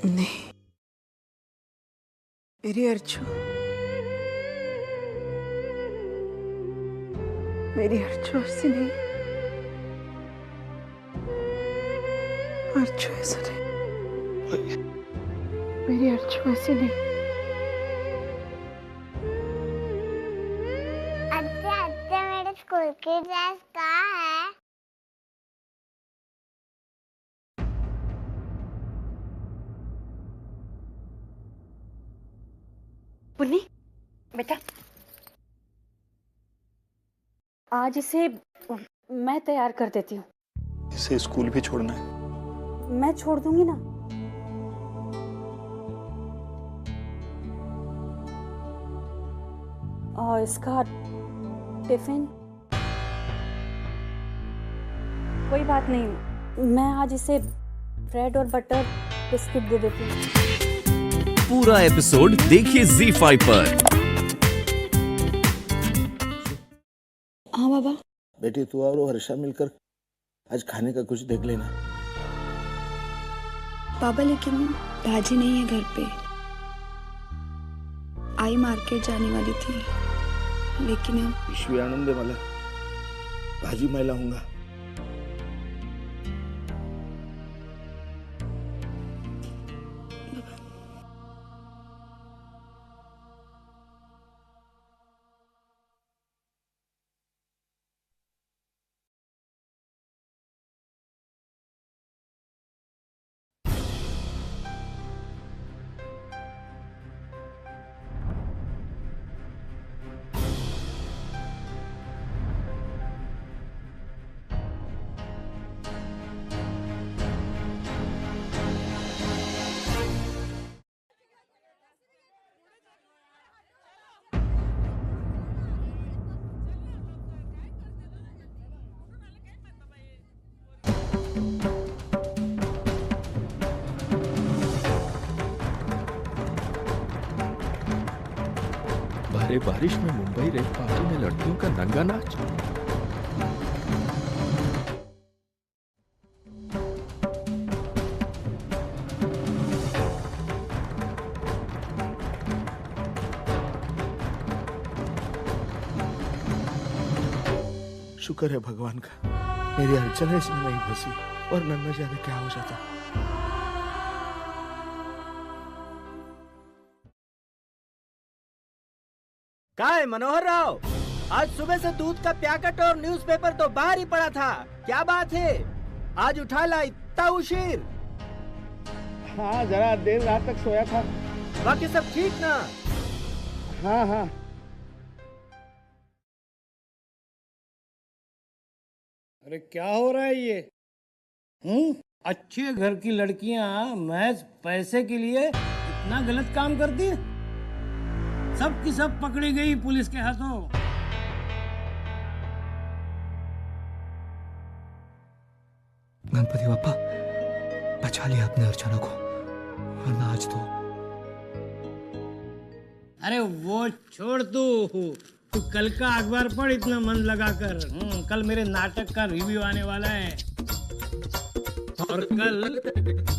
नहीं, मेरी अर्चू, मेरी अर्चू ऐसी नहीं, अर्चू ऐसा नहीं, मेरी अर्चू ऐसी नहीं। अच्छा मेरे स्कूल की ड्रेस कहाँ है? पुन्नी बेटा, आज इसे मैं तैयार कर देती हूँ। इसे स्कूल भी छोड़ना है? मैं छोड़ दूंगी ना। और इसका टिफिन कोई बात नहीं, मैं आज इसे ब्रेड और बटर बिस्किट दे देती हूँ। पूरा एपिसोड देखिए ZEE5 पर। हाँ बाबा। बेटी तू और हर्षा मिलकर आज खाने का कुछ देख लेना। बाबा लेकिन भाजी नहीं है घर पे। आई मार्केट जाने वाली थी, लेकिन अब पिशवी आनंद दे मला, भाजी मैं लाऊंगा। भारी बारिश में मुंबई रेल पार्टी में लड़कियों का नंगा नाच। शुक्र है भगवान का मेरी अर्चना इसमें नहीं फंसी, और न जाने क्या हो जाता। क्या है मनोहर राव, आज सुबह से दूध का पैकेट और न्यूज़पेपर तो बाहर ही पड़ा था, क्या बात है? आज उठा ला इतना उशीर? हाँ जरा देर रात तक सोया था। बाकी सब ठीक ना? हाँ हाँ। अरे क्या हो रहा है ये? अच्छे घर की लड़कियां महज पैसे के लिए इतना गलत काम करती है? सब की सब पकड़ी गई पुलिस के हाथों। गणपति बापा, बचा लिया आपने अर्चना को, वरना आज तो। अरे वो छोड़, तू कल का अखबार पढ़ इतना मन लगाकर। कल मेरे नाटक का रिव्यू आने वाला है, और कल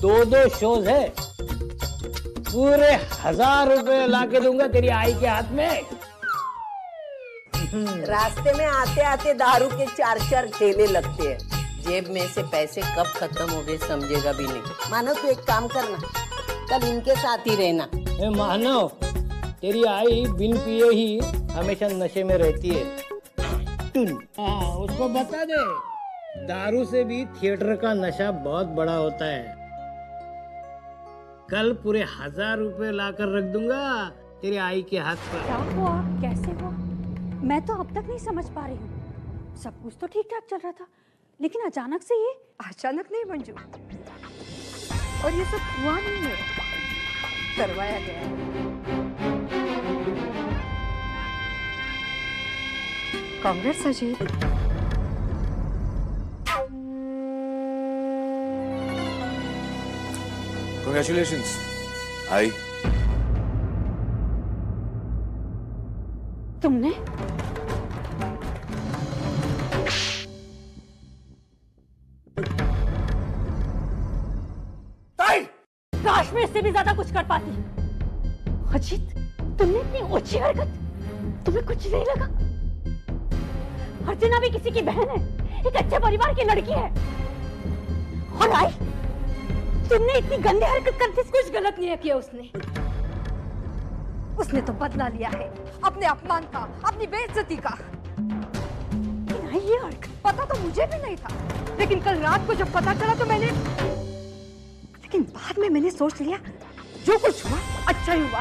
2 शोज है। पूरे 1000 रुपए लाके दूंगा तेरी आई के हाथ में। रास्ते में आते आते दारू के 4 ठेले लगते हैं, जेब में से पैसे कब खत्म हो गए समझेगा भी नहीं। मानो तू एक काम करना, कल इनके साथ ही रहना। मानव, तेरी आई बिन पिए ही हमेशा नशे में रहती है। हाँ, उसको बता दे दारू से भी थिएटर का नशा बहुत बड़ा होता है। कल पूरे 1000 रुपए लाकर रख दूंगा तेरी आई के हाथ पर। क्या हुआ, कैसे हुआ, मैं तो अब तक नहीं समझ पा रही हूँ। सब कुछ तो ठीक ठाक चल रहा था, लेकिन अचानक से ये। अचानक नहीं मंजू, और ये सब हुआ नहीं है, करवाया गया है। कांग्रेस अजीत। Congratulations, आई। तुमने? राज, काश मैं इससे भी ज्यादा कुछ कर पाती। अजीत, तुमने इतनी ऊंची हरकत, तुम्हें कुछ नहीं लगा? अर्चना भी किसी की बहन है, एक अच्छे परिवार की लड़की है। और आई, तुमने इतनी गंदी हरकत करती। कुछ गलत नहीं किया उसने तो बदला लिया है अपने अपमान का, अपनी बेइज्जती का। ये हरकत पता तो मुझे भी नहीं था, लेकिन कल रात को जब पता चला तो लेकिन बाद में मैंने सोच लिया जो कुछ हुआ अच्छा ही हुआ।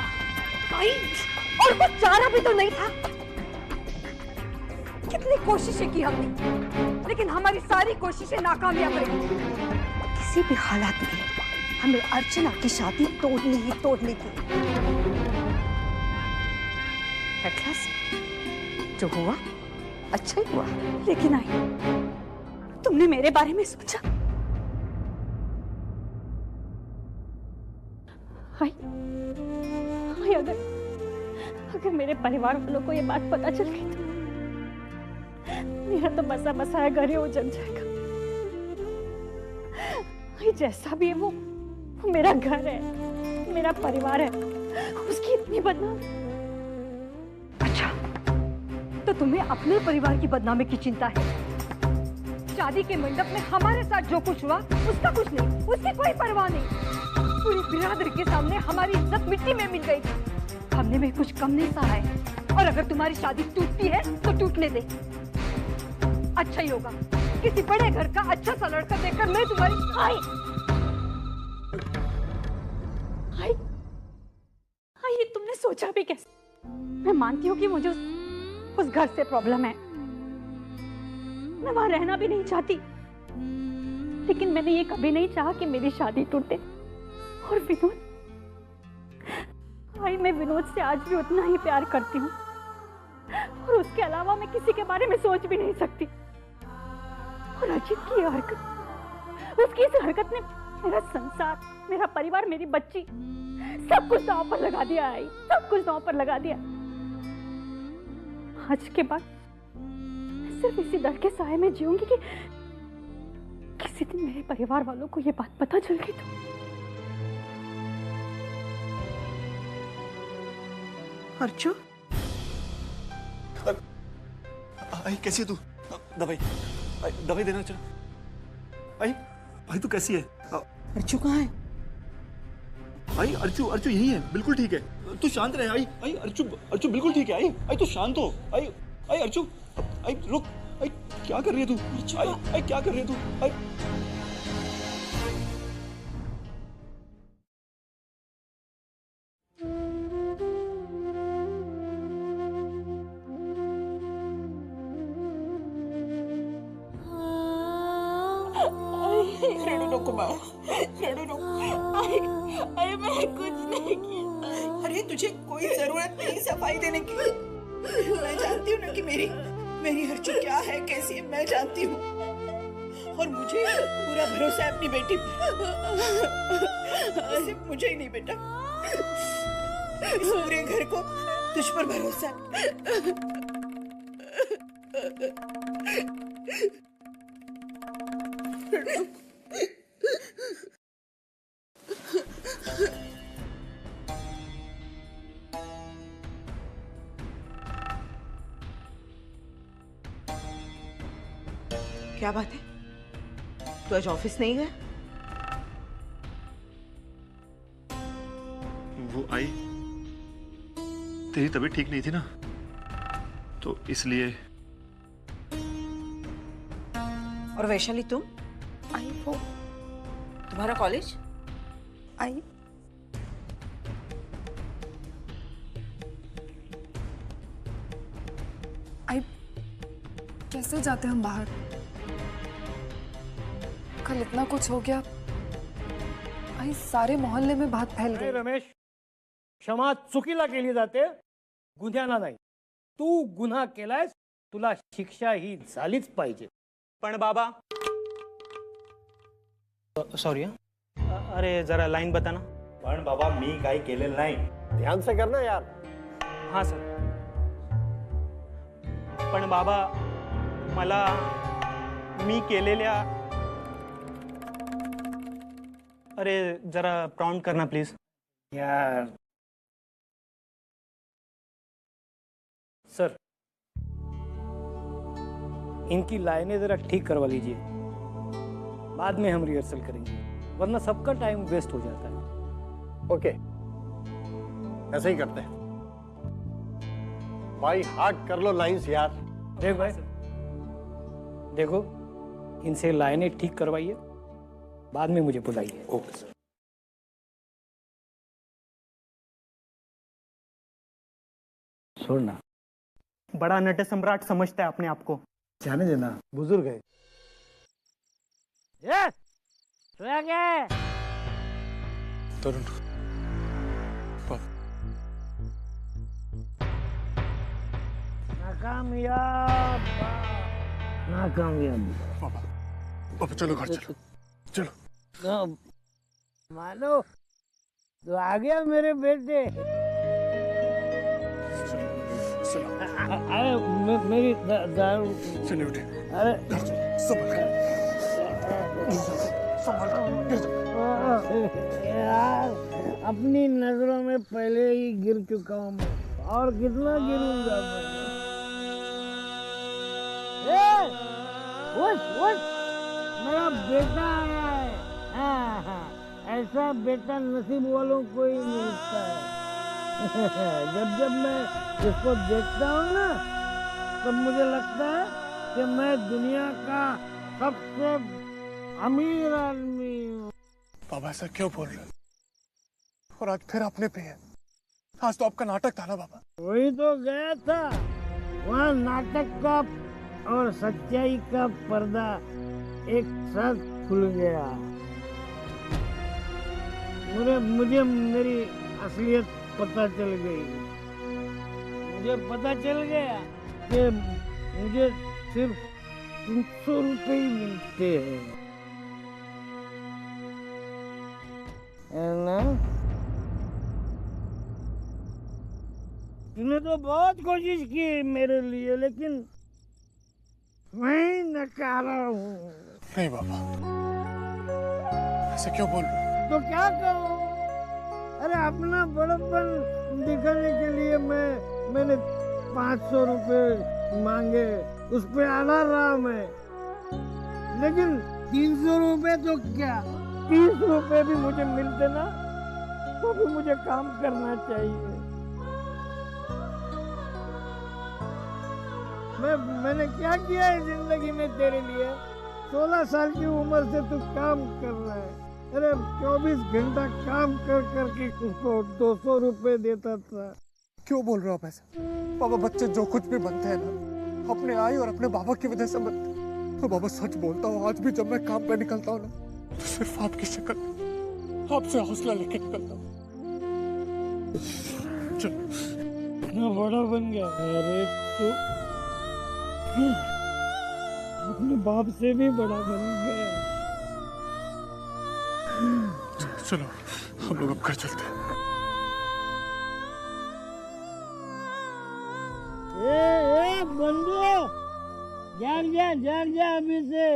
और कुछ चारा भी तो नहीं था। कितनी कोशिशें की हमने, लेकिन हमारी सारी कोशिशें नाकामयाब रही। किसी भी हालात में हमें अर्चना की शादी तोड़नी ही तोड़नी थी। जो हुआ अच्छा ही हुआ। लेकिन आई, तुमने मेरे बारे में सोचा? आई, अगर मेरे परिवार वालों को ये बात पता चल गई तो मेरा तो बसा बसाया घर ही उजड़ जाएगा। आई, जैसा भी है वो मेरा घर है, मेरा परिवार है, उसकी इतनी बदनामी। अच्छा, तो तुम्हें अपने परिवार की बदनामी की चिंता है? शादी के मंडप में हमारे साथ जो कुछ हुआ उसका कुछ नहीं, उसकी कोई परवाह नहीं। पूरी बिरादरी के सामने हमारी इज्जत मिट्टी में मिल गई थी। हमने में कुछ कम नहीं सहा है। और अगर तुम्हारी शादी टूटती है तो टूटने दे, अच्छा ही होगा। किसी बड़े घर का अच्छा सा लड़का देखकर मैं तुम्हारी ये तुमने सोचा भी कैसे? मैं मानती हूँ कि मुझे उस घर से प्रॉब्लम है, मैं वहां रहना भी नहीं चाहती, लेकिन मैंने ये कभी नहीं चाहा कि मेरी शादी टूटे। और विनोद, मैं विनोद से आज भी उतना ही प्यार करती हूँ, और उसके अलावा मैं किसी के बारे में सोच भी नहीं सकती। और अजीत की हरकत, उसकी इस हरकत ने मेरा संसार, मेरा परिवार, मेरी बच्ची, सब कुछ दांव पर लगा दिया है। सब कुछ दांव पर लगा दिया। आज के बाद मैं सिर्फ इसी डर के साए में जीऊंगी कि किसी दिन मेरे परिवार वालों को ये बात पता चल गई तो। अर्चु, आई कैसी है तू? दवाई देना चल। आई तू कैसी है? अर्चु कहाँ है? आई अर्चु यही है, बिल्कुल ठीक है। तू शांत रहे। आई अर्चु बिल्कुल ठीक है। आई तू शांत हो। आई अर्चु, आई रुक। आई क्या कर रही है तू? आई क्या कर रही है तू? आई मैं कुछ नहीं किया। अरे तुझे कोई जरूरत नहीं सफाई देने की। मैं जानती हूँ ना कि मेरी हर्षु क्या है, कैसी है, मैं जानती हूँ। और मुझे पूरा भरोसा है अपनी बेटी पर। सिर्फ मुझे ही नहीं बेटा, इस पूरे घर को तुझ पर भरोसा है। क्या बात है? तू आज ऑफिस नहीं गया? वो आई, तेरी तबीयत ठीक नहीं थी ना, तो इसलिए। और वैशाली तुम? आई वो तुम्हारा कॉलेज? आई कैसे जाते हम बाहर? कल इतना कुछ हो गया, आई सारे मोहल्ले में बात फैल गई। रमेश, क्षमा चुकीला केली जाते, गुन्ह्याला नाही। तू गुन्हा केलायस, तुला शिक्षा ही झालीच पाहिजे। पण बाबा, सॉरी, अरे जरा लाइन बताना। पण बाबा मी काही केलेलं नाही, ध्यान से करना यार। हाँ सर। पण बाबा, मला मी केलेल्या अरे जरा प्रॉम्प्ट करना प्लीज। यार सर, इनकी लाइनें जरा ठीक करवा लीजिए, बाद में हम रिहर्सल करेंगे, वरना सबका टाइम वेस्ट हो जाता है। ओके, ऐसे ही करते हैं। भाई हार्ड कर लो लाइंस यार। देख भाई, देखो इनसे लाइनें ठीक करवाइए, बाद में मुझे बुलाइए। Okay sir. छोड़ना, बड़ा नट सम्राट समझता है अपने आप को। जाने देना, बुजुर्ग है। तरुण, नाकामयाब, नाकामयाब। पापा चलो घर चलो, चलो। मानो तो आ गया मेरे बेटे। अरे मेरी दारू। चलिए उठे। अरे यार, अपनी नजरों में पहले ही गिर चुका हूँ मैं, और कितना गिरूंगा मैं। मेरा बेटा आया है। हाँ हाँ, ऐसा बेटा नसीब वालों को ही मिलता है। जब जब मैं इसको देखता हूँ ना, तब मुझे लगता है कि मैं दुनिया का सबसे अमीर आदमी हूँ। बाबा ऐसा क्यों बोल रहे हैं? और आज फिर अपने पे है। आज तो आपका नाटक था ना बाबा। वही तो गया था, वहाँ नाटक का और सच्चाई का पर्दा एक साथ खुल गया। मुझे मेरी असलियत पता चल गई। मुझे पता चल गया कि मुझे सिर्फ 300 रुपए ही मिलते हैं, है ना? तूने तो बहुत कोशिश की मेरे लिए, लेकिन मैं नकारा हूँ। नहीं बाबा, ऐसे क्यों बोल रहे हो? तो क्या करूँ? अरे अपना बड़प्पन दिखाने के लिए मैंने 500 रुपए मांगे, उस पे अड़ा रहा मैं। लेकिन 300 रुपए तो क्या, 30 रुपए भी मुझे मिलते ना, तो भी मुझे काम करना चाहिए। मैंने क्या किया है जिंदगी में तेरे लिए? 16 साल की उम्र से तू काम कर रहा है। अरे 24 घंटा काम कर करके उसको 200 रुपए देता था। क्यों बोल रहे हो आप ऐसे? बाबा बच्चे जो कुछ भी बनते हैं ना, अपने आई और अपने बाबा की वजह से बनते हैं। तो बाबा सच बोलता हूँ, आज भी जब मैं काम पे निकलता हूँ ना, तो सिर्फ आपकी शक्ल, आपसे हौसला लेके निकलता हूँ। चलो। इतना बड़ा बन गया। अरे तो अपने बाप से भी बड़ा बन गया। चलो हम लोग अब घर चलते हैं। बंदो, जाग जा अभी से,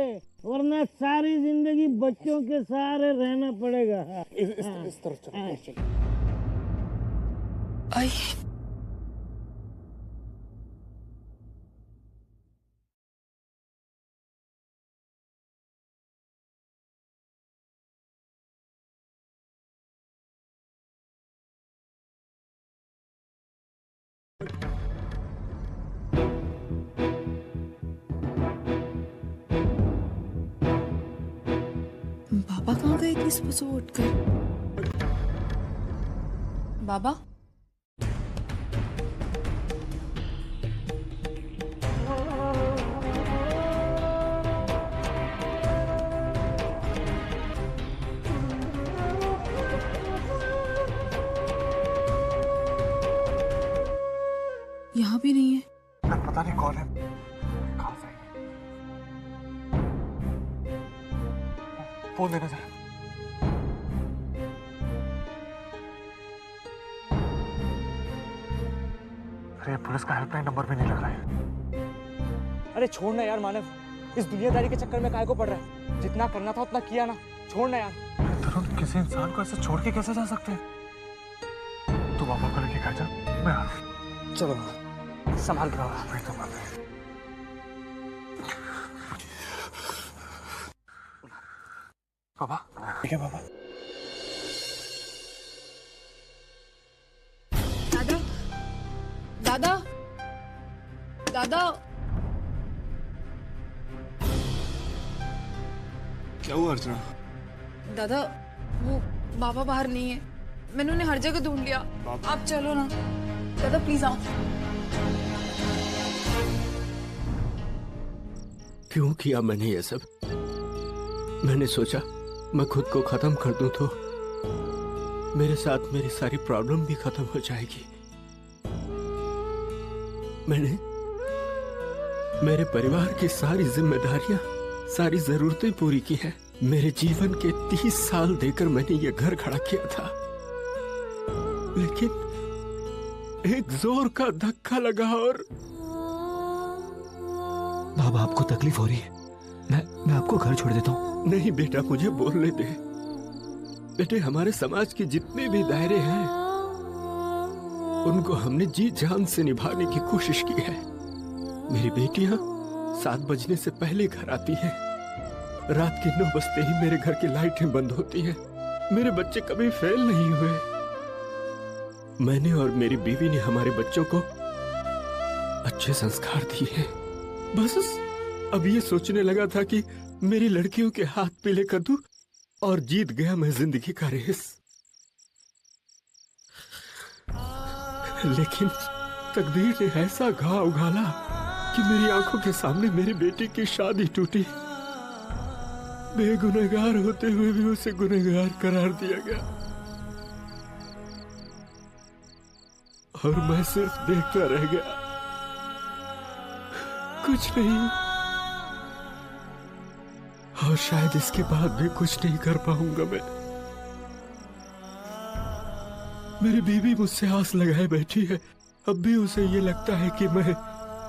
वरना सारी जिंदगी बच्चों के सहारे रहना पड़ेगा। इस तरफ चलो। आई बाबा कहाँ गए इतनी सुबह सुबह उठकर? बाबा, यहाँ भी नहीं है। पता नहीं कौन है, कहाँ से? फोन देना जरा। अरे पुलिस का हेल्पलाइन नंबर भी नहीं लग रहा है। अरे छोड़ना यार मानव, इस दुनियादारी के चक्कर में काहे को पड़ रहा है? जितना करना था उतना किया ना, छोड़ना यार। तरुण, किसी इंसान को ऐसे छोड़ के कैसे जा सकते हैं? तू पापा को लेके घर जा, मैं आ रहा हूं। चलो संभाल के रहो। मैं तो मान रही। पापा ठीक है पापा। दादा दादा दादा क्या हुआ अर्चना? दादा वो बाबा बाहर नहीं है, मैंने उन्हें हर जगह ढूंढ लिया। आप चलो ना दादा, प्लीज आओ। क्यों किया मैंने ये सब? मैंने सोचा मैं खुद को खत्म कर दूं तो मेरे साथ मेरी सारी प्रॉब्लम भी खत्म हो जाएगी। मैंने मेरे परिवार की सारी जिम्मेदारियां, सारी जरूरतें पूरी की हैं। मेरे जीवन के 30 साल देकर मैंने ये घर खड़ा किया था, लेकिन एक जोर का धक्का लगा और बाबा आपको तकलीफ हो रही है, मैं आपको घर छोड़ देता हूँ। नहीं बेटा, मुझे बोलने दे। बेटे, हमारे समाज के जितने भी दायरे हैं उनको हमने जी जान से निभाने की कोशिश की है। मेरी बेटियां 7 बजने से पहले घर आती हैं, रात के 9 बजते ही मेरे घर की लाइटें बंद होती हैं। मेरे बच्चे कभी फेल नहीं हुए। मैंने और मेरी बीवी ने हमारे बच्चों को अच्छे संस्कार दिए हैं। बस अब ये सोचने लगा था कि मेरी लड़कियों के हाथ पीले कर दूं और जीत गया मैं जिंदगी का रेस। लेकिन तकदीर ने ऐसा घाव उघाला कि मेरी आंखों के सामने मेरी बेटी की शादी टूटी। बेगुनहगार होते हुए भी उसे गुनहगार करार दिया गया और मैं सिर्फ देखता रह गया, कुछ नहीं। और शायद इसके बाद भी कुछ नहीं कर पाऊंगा मैं। मेरी बीवी मुझसे आस लगाए बैठी है। अब भी उसे ये लगता है कि मैं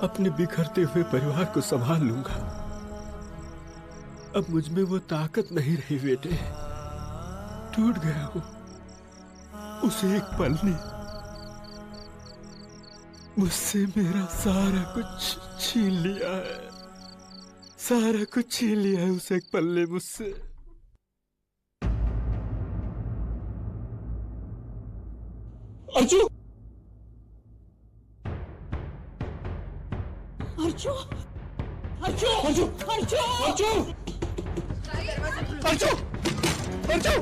अपने बिखरते हुए परिवार को संभाल लूंगा। अब मुझ में वो ताकत नहीं रही बेटे, टूट गया हूं। उसे एक पल ने मुझसे मेरा सारा कुछ छीन लिया है, सारा कुछ छीन लिया है उसे एक पल ने मुझसे। अर्जु! अर्जु! अर्जु! अर्जु! अर्जु! अर्जु! अर्जु! अर्जु!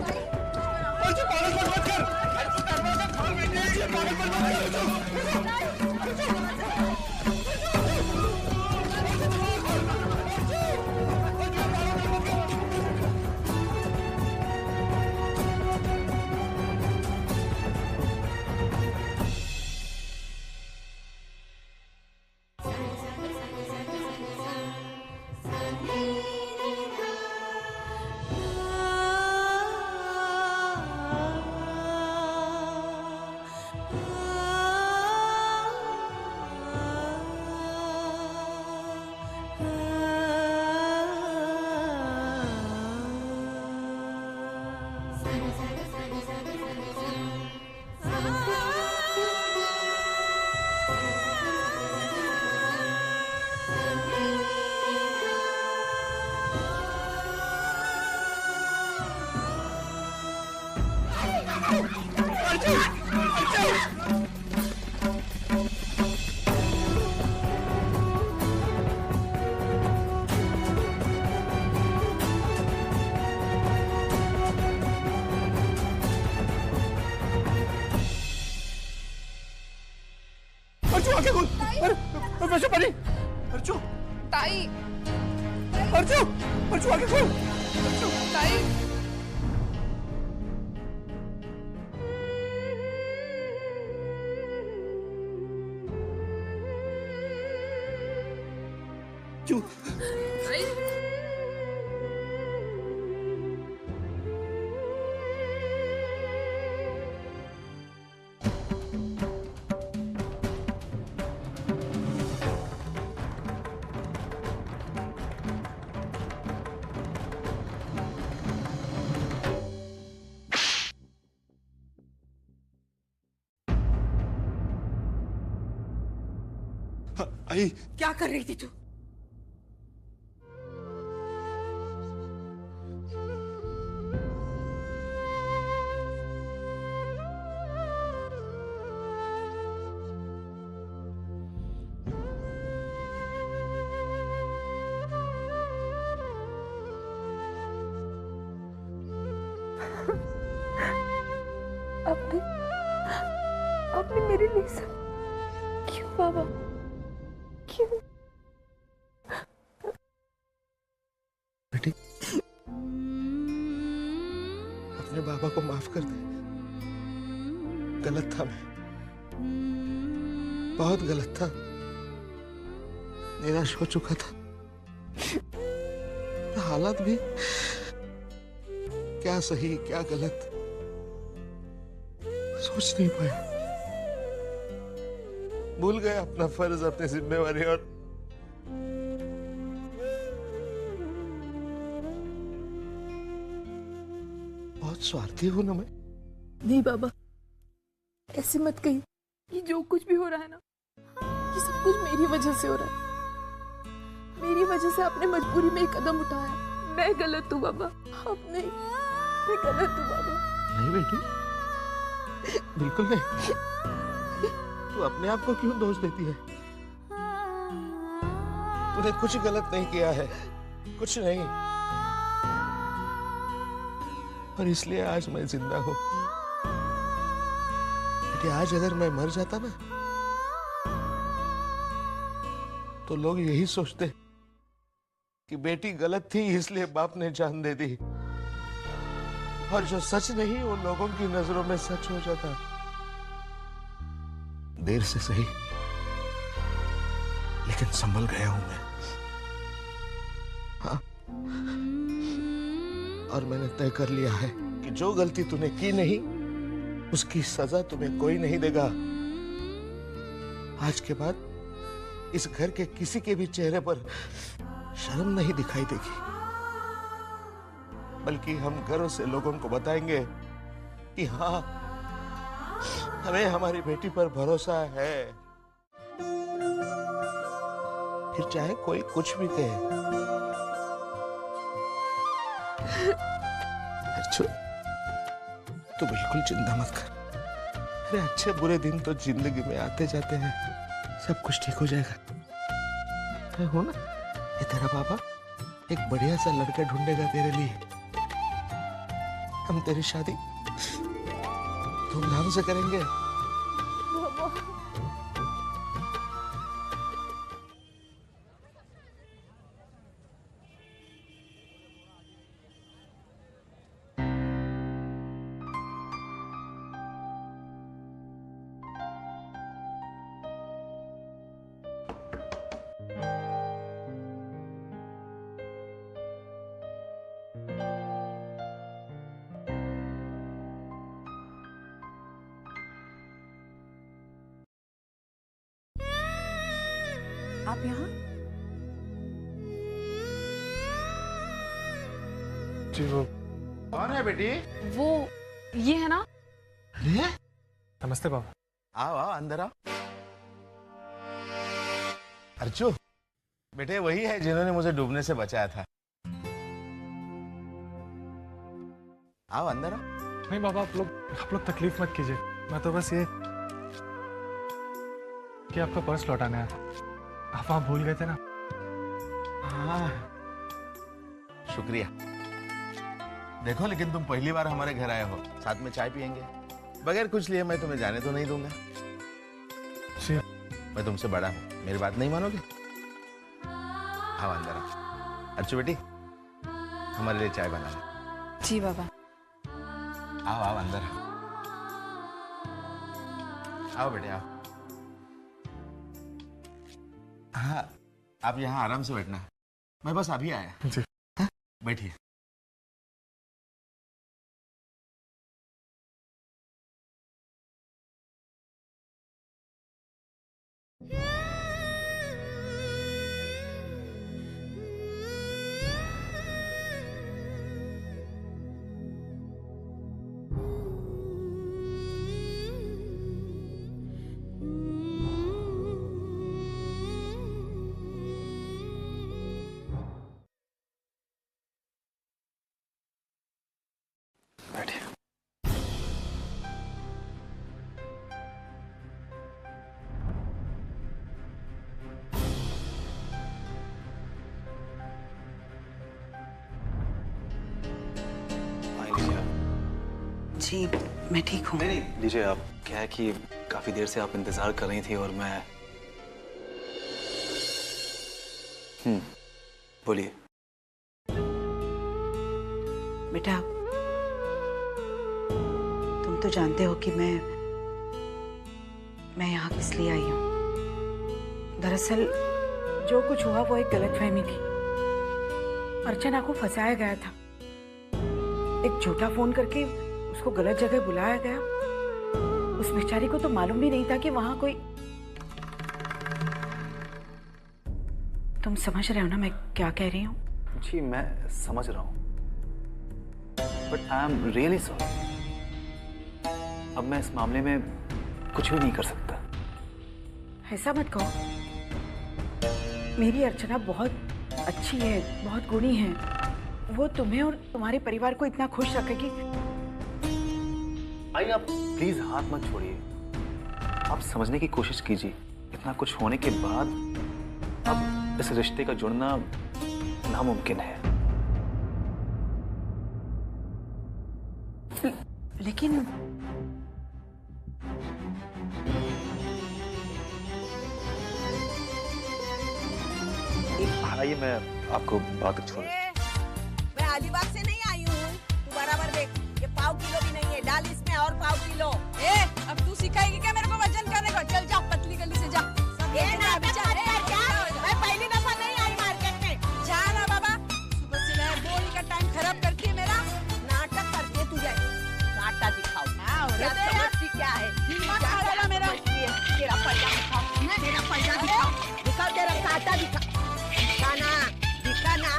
अर्जु पागलपन मत कर! अर्जु दरवाजा खोल बेटे! पागलपन मत कर! आई क्या कर रही थी तू? आपने मेरे लिए सब क्यों बाबा, क्यों? बेटी, अपने बाबा को माफ कर दे। गलत था मैं, बहुत गलत था। निराश हो चुका था। हालात भी क्या सही क्या गलत सोच नहीं पाया। भूल गया अपना फर्ज, अपनी जिम्मेवारी, और बहुत स्वार्थी हूं ना मैं। नहीं बाबा, ऐसे मत कहिए। ये जो कुछ भी हो रहा है ना, ये सब कुछ मेरी वजह से हो रहा है। मेरी वजह से आपने मजबूरी में एक कदम उठाया। मैं गलत हूँ बाबा, आप नहीं। मैं गलत हूँ बाबा। नहीं बेटी, बिल्कुल नहीं। तू अपने आप को क्यों दोष देती है? तूने कुछ गलत नहीं किया है, कुछ नहीं। और इसलिए आज मैं जिंदा हूं। बेटी, आज अगर मैं मर जाता ना, तो लोग यही सोचते कि बेटी गलत थी इसलिए बाप ने जान दे दी। और जो सच नहीं वो लोगों की नजरों में सच हो जाता। देर से सही, लेकिन संभल गया हूं मैं। हाँ, और मैंने तय कर लिया है कि जो गलती तूने की नहीं, उसकी सजा तुम्हें कोई नहीं देगा। आज के बाद इस घर के किसी के भी चेहरे पर शर्म नहीं दिखाई देगी, बल्कि हम घरों से लोगों को बताएंगे कि हाँ, हमें हमारी बेटी पर भरोसा है। फिर चाहे कोई कुछ भी कहे। अर्चु, तू बिल्कुल चिंता मत कर। अरे अच्छे बुरे दिन तो जिंदगी में आते जाते हैं, सब कुछ ठीक हो जाएगा। मैं हूं ना, ये तेरा पापा एक बढ़िया सा लड़का ढूंढेगा तेरे लिए। हम तेरी शादी धूमधाम से करेंगे। आप यहाँ? जी वो कौन है बेटी? वो ये है ना? अरे नमस्ते बाबा। आओ आओ, अंदर आओ। अर्चू, बेटे वही है जिन्होंने मुझे डूबने से बचाया था। आओ अंदर आओ। नहीं बाबा, आप लोग तकलीफ मत कीजिए। मैं तो बस ये कि आपका पर्स लौटाने आया था। आप वहां भूल गए थे ना। हाँ, शुक्रिया। देखो, लेकिन तुम पहली बार हमारे घर आए हो, साथ में चाय पियेंगे। बगैर कुछ लिए मैं तुम्हें जाने तो नहीं दूंगा। जी। मैं तुमसे बड़ा हूँ, मेरी बात नहीं मानोगे? आओ अंदर आओ। अर्चू बेटी, हमारे लिए चाय बना लो। जी बाबा। आओ आओ अंदर आओ। आओ बेटे आओ। हाँ, आप यहाँ आराम से बैठना। मैं बस अभी आया। जी। हाँ? बैठिए। जी मैं ठीक हूँ। नहीं लीजिए आप। क्या है कि काफी देर से आप इंतजार कर रही थी और मैं बोलिए। बेटा तुम तो जानते हो कि मैं यहाँ किस लिए आई हूँ। दरअसल जो कुछ हुआ वो एक गलतफहमी थी। अर्चना को फंसाया गया था। एक झूठा फोन करके उसको गलत जगह बुलाया गया। उस बेचारी को तो मालूम भी नहीं था कि वहां कोई। तुम समझ रहे हो ना मैं क्या कह रही हूँ? जी मैं समझ रहा हूँ, but I am really sorry. अब मैं इस मामले में कुछ भी नहीं कर सकता। ऐसा मत कहो। मेरी अर्चना बहुत अच्छी है, बहुत गुणी है। वो तुम्हें और तुम्हारे परिवार को इतना खुश रखेगी। आई आप प्लीज हाथ मत छोड़िए। आप समझने की कोशिश कीजिए। इतना कुछ होने के बाद अब इस रिश्ते का जुड़ना नामुमकिन है। लेकिन आइए मैं आपको बात छोड़। मैं अलीबाग से नहीं आई हूँ। तू बराबर देख, ये पाव किलो भी नहीं है। डाल इसमें और पाव किलो। अब तू सिखाएगी क्या मेरे को वजन करने को? चल जा पतली गली से जा। मैं पहली दफा नहीं आई मार्केट में। जा ना बाबा, सुबह से मैं बोली का टाइम खराब करती है मेरा। नाटक करती है तुझे। काटा दिखाओ। क्या समझती क्या है? दिमाग खराब है मेरा। तेरा पंजा दिखाओ। तेरा पंजा दिखाओ। दिखाओ तेरा काटा दिखा। दिखाना, दिखाना।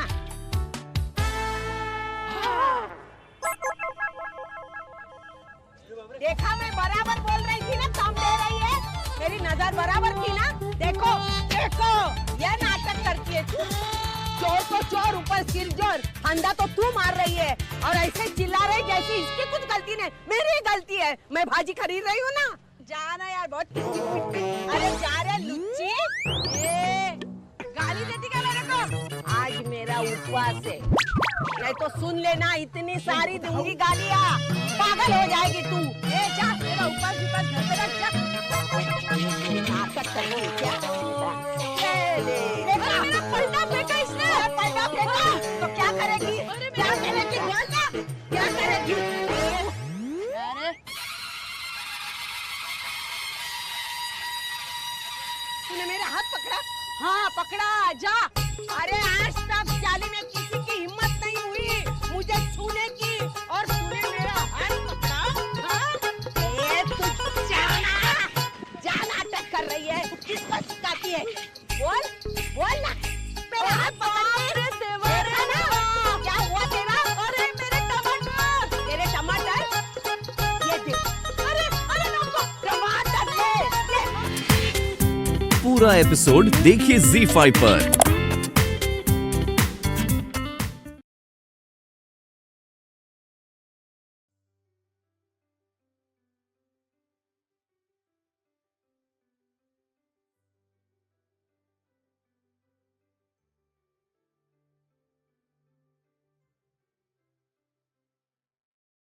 देखा मैं बराबर बोल रही थी ना, कम दे रही है। मेरी नजर बराबर थी ना। देखो देखो, यह नाटक करती है तू। चोर को चोर, ऊपर सिर जोर। फंदा तो तू मार रही है और ऐसे चिल्ला रही जैसे इसकी कुछ गलती नहीं, मेरी गलती है। मैं भाजी खरीद रही हूँ ना। जाना यार, बहुत टिक। अरे जा रे लुच्ची। गाली देती क्या मेरे को? आज मेरा उपवास है, नहीं तो सुन लेना इतनी सारी दूंगी गालियाँ। पागल हो जाएगी तू। जा, मेरा उपवास घर पे रख जा। नाटक करती है क्या? देखा मेरा पलटा फेंका इसने। पलटा फेंका तो क्या करेगी? क्या करेगी? बोलना क्या करेगी? अरे तूने मेरा हाथ पकड़ा? हाँ पकड़ा। जा। अरे आज तक जाली में किसी की हिम्मत नहीं हुई मुझे छूने की, और तूने मेरा हाथ पकड़ा। हाँ? तू जा नाटक कर रही है। किसको सिखाती है? बोल ना। मेरा हाथ पकड़ के देखा ना? क्या हुआ तेरा? अरे मेरे टमाटर। तेरे टमाटर ये दे। अरे नको, टमाटर ले। पूरा एपिसोड देखिए ZEE5 पर।